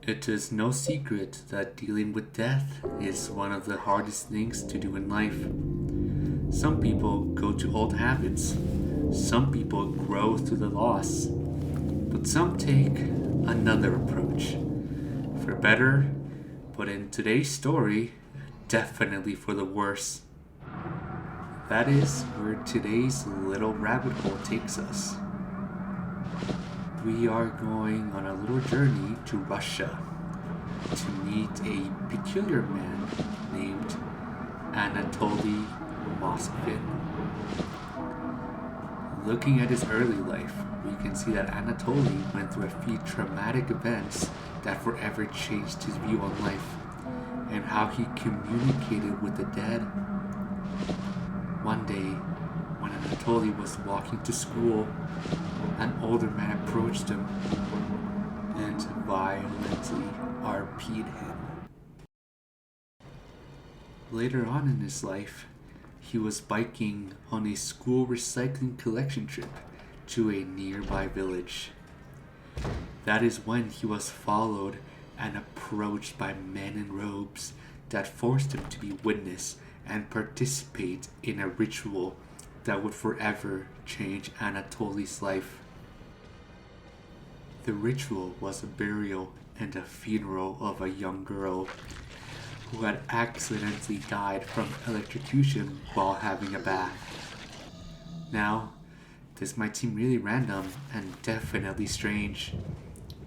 It is no secret that dealing with death is one of the hardest things to do in life. Some people go to old habits, some people grow through the loss, but some take another approach. For better, but in today's story, definitely for the worse. That is where today's little rabbit hole takes us. We are going on a little journey to Russia to meet a peculiar man named Anatoly Moskvin. Looking at his early life, we can see that Anatoly went through a few traumatic events that forever changed his view on life and how he communicated with the dead. One day, when Anatoly was walking to school, an older man approached him and violently RP'd him. Later on in his life, he was biking on a school recycling collection trip to a nearby village. That is when he was followed and approached by men in robes that forced him to be witness and participate in a ritual that would forever change Anatoly's life. The ritual was a burial and a funeral of a young girl who had accidentally died from electrocution while having a bath. Now, this might seem really random and definitely strange,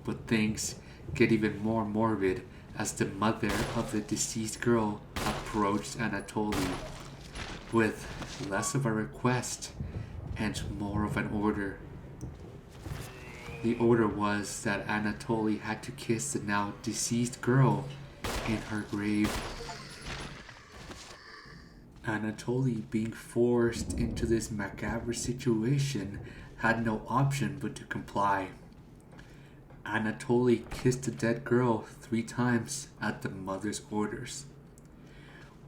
but things get even more morbid as the mother of the deceased girl approached Anatoly with less of a request and more of an order. The order was that Anatoly had to kiss the now deceased girl in her grave. Anatoly, being forced into this macabre situation, had no option but to comply. Anatoly kissed the dead girl 3 times at the mother's orders.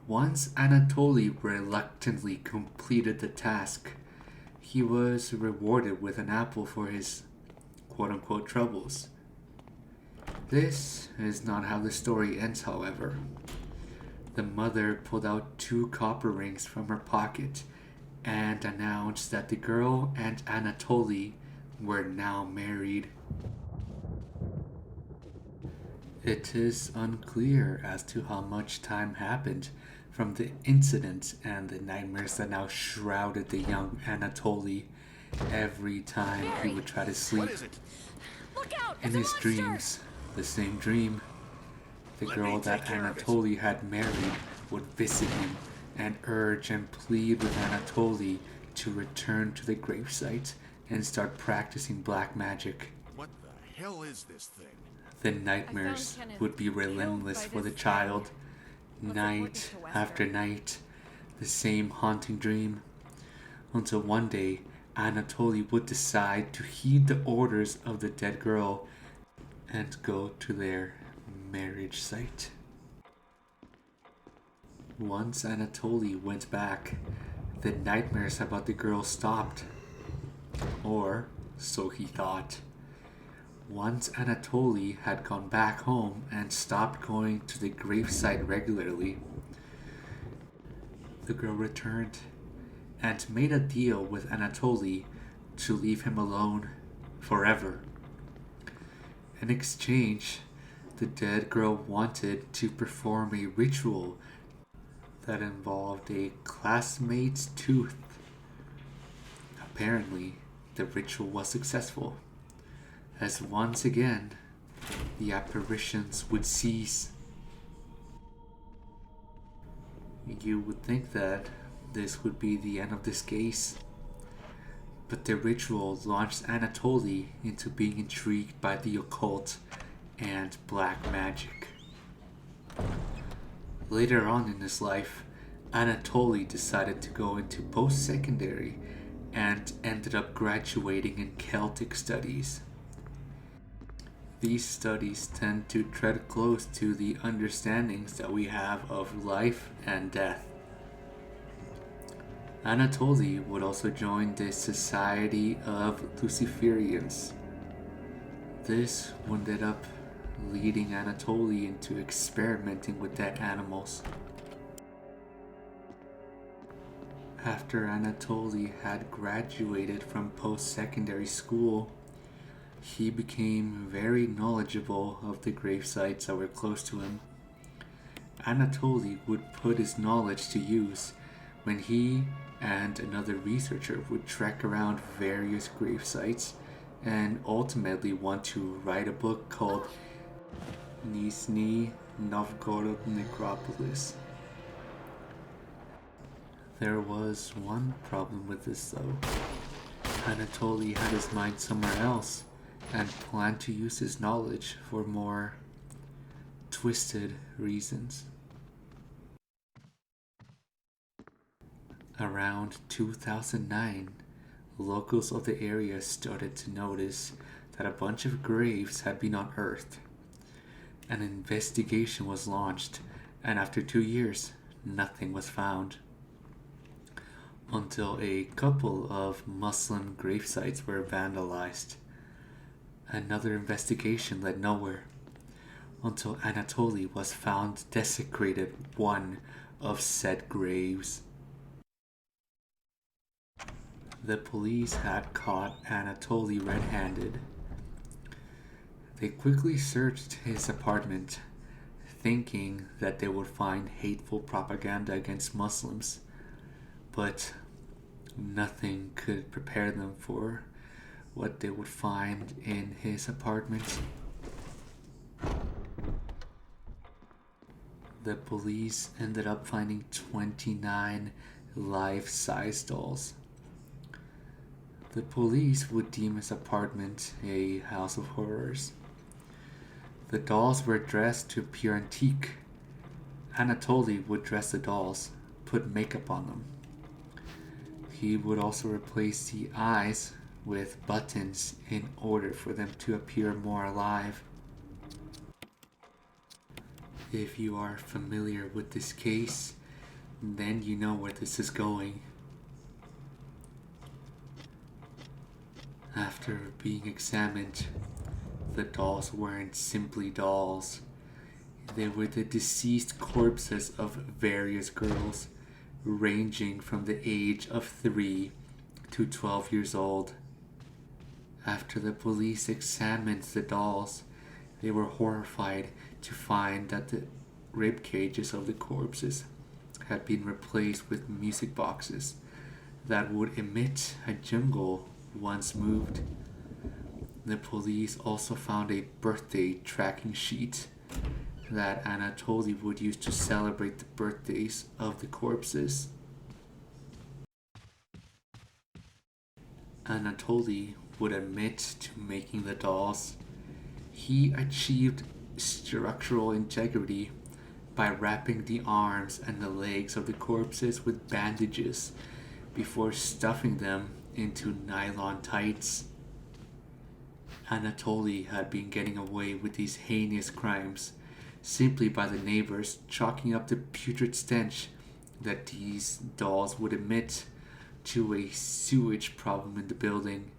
Once Anatoly reluctantly completed the task, he was rewarded with an apple for his quote-unquote troubles. This is not how the story ends, however. The mother pulled out 2 copper rings from her pocket and announced that the girl and Anatoly were now married. It is unclear as to how much time happened from the incident and the nightmares that now shrouded the young Anatoly every time he would try to sleep. In his dreams, the same dream, the girl that Anatoly had married would visit him and urge and plead with Anatoly to return to the gravesite and start practicing black magic. What the hell is this thing? The nightmares would be relentless for the child. Night after night, the same haunting dream. Until one day, Anatoly would decide to heed the orders of the dead girl and go to their marriage site. Once Anatoly went back, the nightmares about the girl stopped. Or so he thought. Once Anatoly had gone back home and stopped going to the gravesite regularly, the girl returned and made a deal with Anatoly to leave him alone forever. In exchange, the dead girl wanted to perform a ritual that involved a classmate's tooth. Apparently, the ritual was successful, as once again, the apparitions would cease. You would think that this would be the end of this case, but the ritual launched Anatoly into being intrigued by the occult and black magic. Later on in his life, Anatoly decided to go into post-secondary and ended up graduating in Celtic studies. These studies tend to tread close to the understandings that we have of life and death. Anatoly would also join the Society of Luciferians. This ended up leading Anatoly into experimenting with dead animals. After Anatoly had graduated from post-secondary school, he became very knowledgeable of the grave sites that were close to him. Anatoly would put his knowledge to use when he and another researcher would trek around various grave sites and ultimately want to write a book called Nizhny Novgorod Necropolis. There was one problem with this though. Anatoly had his mind somewhere else and planned to use his knowledge for more twisted reasons. Around 2009, locals of the area started to notice that a bunch of graves had been unearthed. An investigation was launched, and after 2 years, nothing was found. Until a couple of Muslim grave sites were vandalized. Another investigation led nowhere, until Anatoly was found desecrated one of said graves. The police had caught Anatoly red-handed. They quickly searched his apartment, thinking that they would find hateful propaganda against Muslims, but nothing could prepare them for what they would find in his apartment. The police ended up finding 29 life-size dolls. The police would deem his apartment a house of horrors. The dolls were dressed to appear antique. Anatoly would dress the dolls, put makeup on them. He would also replace the eyes with buttons in order for them to appear more alive. If you are familiar with this case, then you know where this is going. After being examined, the dolls weren't simply dolls. They were the deceased corpses of various girls, ranging from the age of 3 to 12 years old. After the police examined the dolls, they were horrified to find that the rib cages of the corpses had been replaced with music boxes that would emit a jingle once moved. The police also found a birthday tracking sheet that Anatoly would use to celebrate the birthdays of the corpses. Anatoly would admit to making the dolls. He achieved structural integrity by wrapping the arms and the legs of the corpses with bandages before stuffing them into nylon tights. Anatoly had been getting away with these heinous crimes simply by the neighbors chalking up the putrid stench that these dolls would emit to a sewage problem in the building.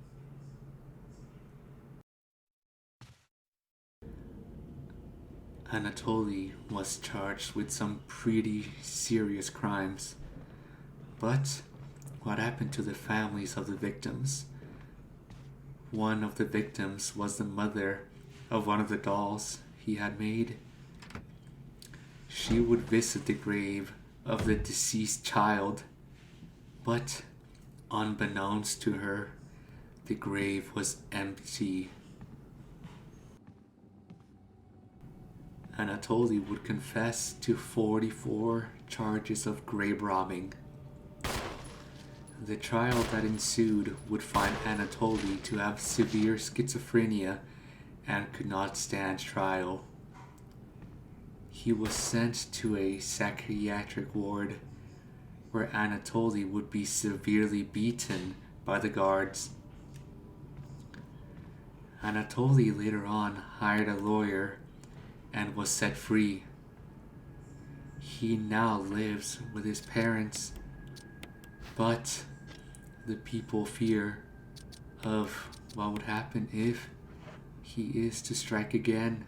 Anatoly was charged with some pretty serious crimes. But what happened to the families of the victims? One of the victims was the mother of one of the dolls he had made. She would visit the grave of the deceased child, but unbeknownst to her, the grave was empty. Anatoly would confess to 44 charges of grave robbing. The trial that ensued would find Anatoly to have severe schizophrenia and could not stand trial. He was sent to a psychiatric ward where Anatoly would be severely beaten by the guards. Anatoly later on hired a lawyer and was set free. He now lives with his parents, but the people fear of what would happen if he is to strike again.